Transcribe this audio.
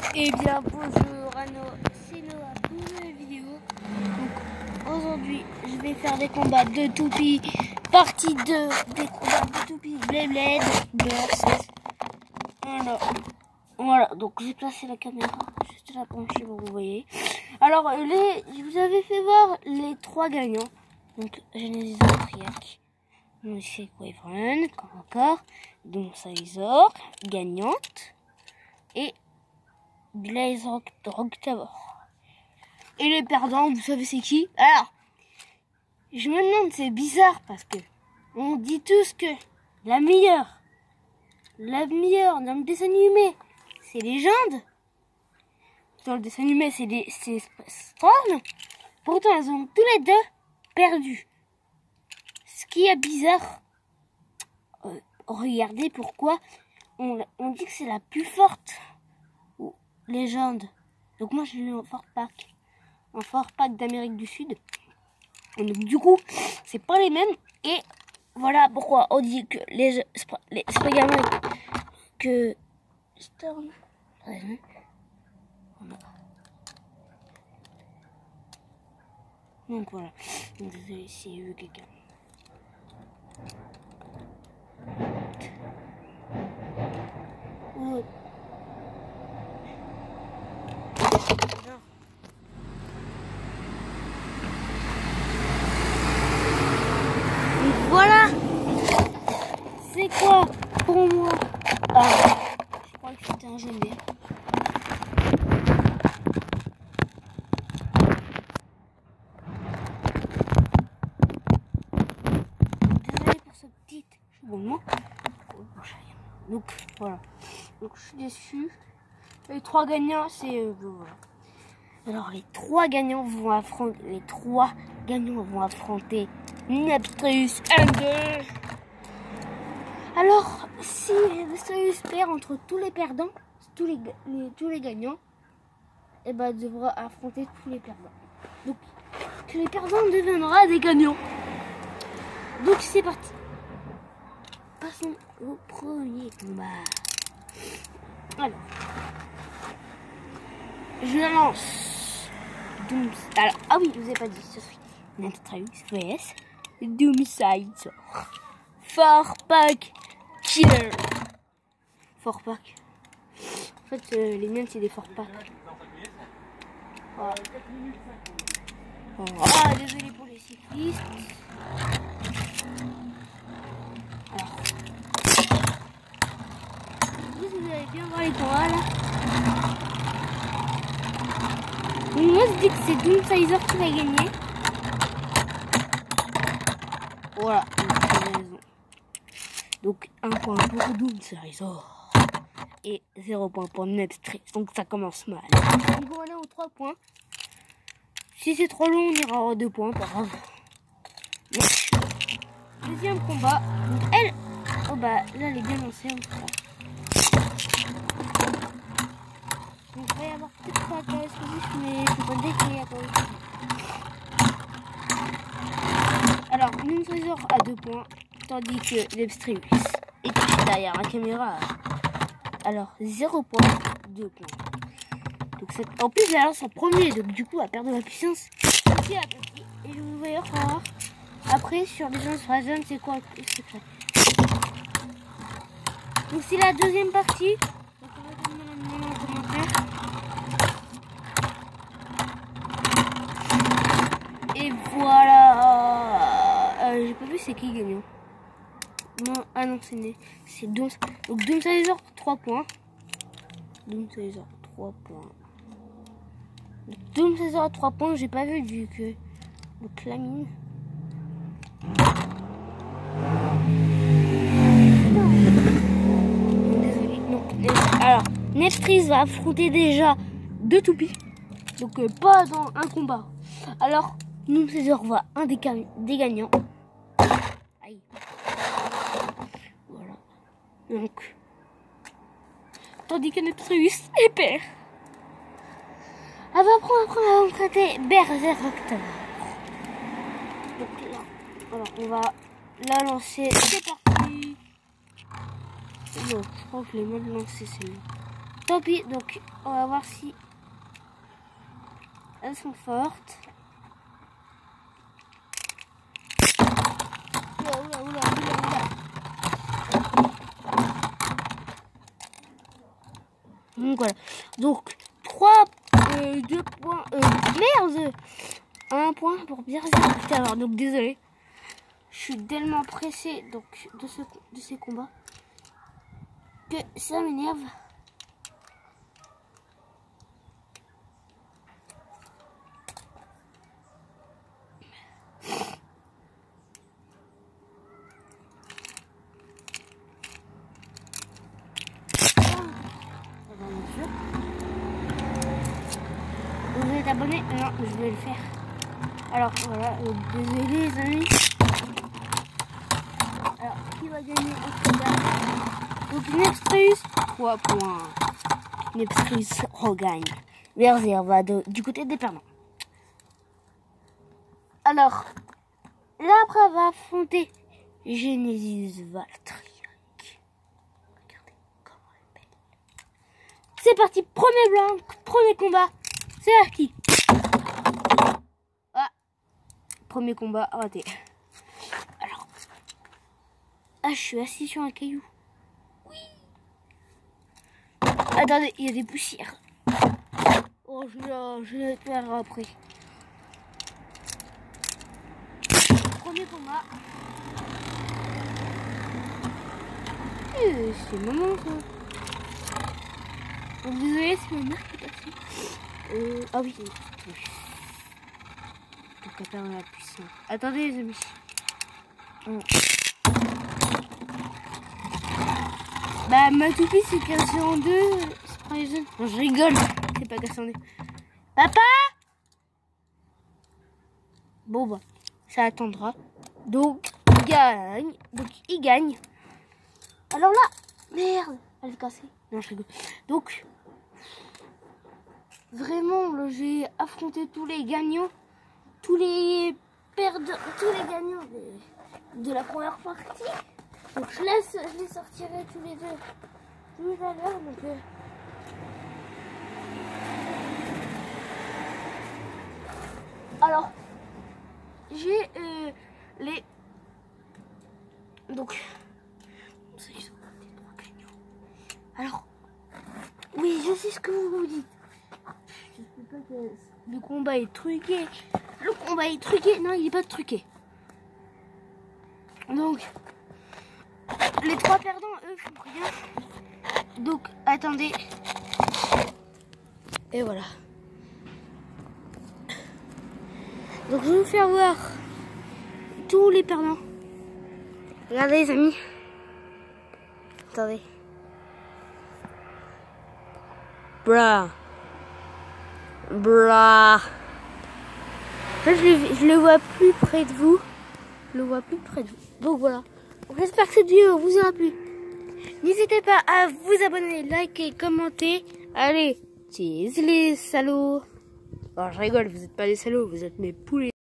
Eh bien bonjour à nos, c'est Noah pour une nouvelle vidéo. Donc aujourd'hui je vais faire des combats de toupies, partie 2 des combats de toupies Beyblade de R16. Voilà, donc j'ai placé la caméra juste là penchée pour vous voyez. Alors je vous avais fait voir les 3 gagnants. Donc Genesis Triac, Monsieur Quaveren, encore, donc Sizor, gagnante, et Blaze Rocktower. Et les perdants, vous savez c'est qui? Alors, je me demande, c'est bizarre parce que on dit tous que la meilleure dans le dessin animé, c'est Légende. Dans le dessin animé, c'est Storm. Pourtant, elles ont tous les deux perdu. Ce qui est bizarre, regardez pourquoi on dit que c'est la plus forte. Légende. Donc moi je l'ai en fort pack d'Amérique du Sud. Et donc du coup c'est pas les mêmes et voilà pourquoi on dit que c'est pas également que Storm. Donc voilà. Donc désolé si j'ai vu quelqu'un. Oh. Voilà, c'est quoi pour moi? Je crois que c'était un jaune. Désolé pour ce petit chamboulement. Donc voilà, donc je suis déçu. Les 3 gagnants, c'est voilà. Alors les 3 gagnants vont affronter Nepstrus M2. Alors si Nepstrus perd entre tous les perdants, tous les gagnants, et ben devra affronter tous les perdants. Donc que les perdants deviendront des gagnants. Donc c'est parti. Passons au premier combat. Alors, je lance. Alors, ah oui, je vous ai pas dit, ce serait Nepstrus vs Doomsizor. Fort Pack Killer. Fort Pack. En fait, les miennes, c'est des Fort Pack. Voilà. Ah, désolé pour les cyclistes. Alors, vous allez bien voir les combats là. Moi je dis que c'est Doomsizor qui va gagner. Voilà, vous avez raison. Donc 1 point pour Doomsizor et 0 point pour Nepstrus. Donc ça commence mal. Donc on va aller aux 3 points. Si c'est trop long, on ira à 2 points, pas grave. Deuxième combat. Donc elle, oh bah là elle est bien lancée en tout cas. Donc il va y avoir peut-être pas de plus, mais il faut pas décrire à cause. Alors, Doomsizor a 2 points, tandis que Nepstrus est derrière la caméra. Alors, 0 points, 2 points. Donc en plus, elle lance en premier, donc du coup, elle perd de la puissance petit à petit. Et je vous vais revoir après sur les gens sur la zone, c'est quoi le secret. Donc c'est la deuxième partie. Donc on va donner un commentaire. Et voilà. J'ai pas vu c'est qui gagnant. Non, ah non, c'est Dooms. Donc Doomsizor 3 points. Doomsizor 3 points. Doomsizor 3 points, j'ai pas vu du que. Donc la mine. Désolé. Donc, alors, Nepstrus va affronter déjà 2 toupies. Donc pas dans un combat. Alors, Doomsizor va un des gagnants. Aïe. Voilà. Donc. Tandis que Nepstrus est père. Elle va prendre emprunter Berserk. Donc là, alors on va la lancer. C'est parti. Non, je crois que je l'ai mal lancé celle-là. Tant pis, donc on va voir si elles sont fortes. Oula. Donc voilà. Donc 2 points. Merde, 1 point pour Berserk. Alors donc désolé. Je suis tellement pressé donc de ces combats que ça m'énerve. Vous êtes abonné? Non, je vais le faire. Alors voilà, désolé les amis. Alors qui va gagner en combat? Donc Nepstrus 3 points. Nepstrus regagne. Berserk va du côté des perdants. Alors l'après va affronter Genesis Valtryek. Regardez comment elle est belle. C'est parti, premier combat. C'est Arki. Ah, premier combat raté. Alors, je suis assis sur un caillou. Oui. Attendez, il y a des poussières. Oh, je vais le faire après. Premier combat. C'est maman ça. Donc, désolé, c'est ma mère qui est passée. Ah oui. Donc elle perd la puissance. Attendez les amis. Bah ma toupie c'est cassé en deux. C'est pas les jeunes. Non, je rigole. C'est pas cassé en deux. Papa. Bon bah ça attendra. Donc il gagne. Alors là, merde, elle est cassée. Non, je rigole. Donc vraiment, j'ai affronté tous les gagnants, tous les gagnants de la première partie. Donc je les sortirai tous les deux tout à l'heure. Donc alors j'ai les donc ils sont des 3 gagnants. Alors oui, je sais ce que vous vous dites. Je sais pas que le combat est truqué. Le combat est truqué. Non, il n'est pas truqué. Donc, les 3 perdants, eux, font rien. Donc, attendez. Et voilà. Donc, je vais vous faire voir tous les perdants. Regardez, les amis. Attendez. Bra. En fait, je le vois plus près de vous. Donc voilà. J'espère que cette vidéo vous aura plu. N'hésitez pas à vous abonner, liker, commenter. Allez, cheese les salauds. Alors je rigole, vous n'êtes pas des salauds, vous êtes mes poulets.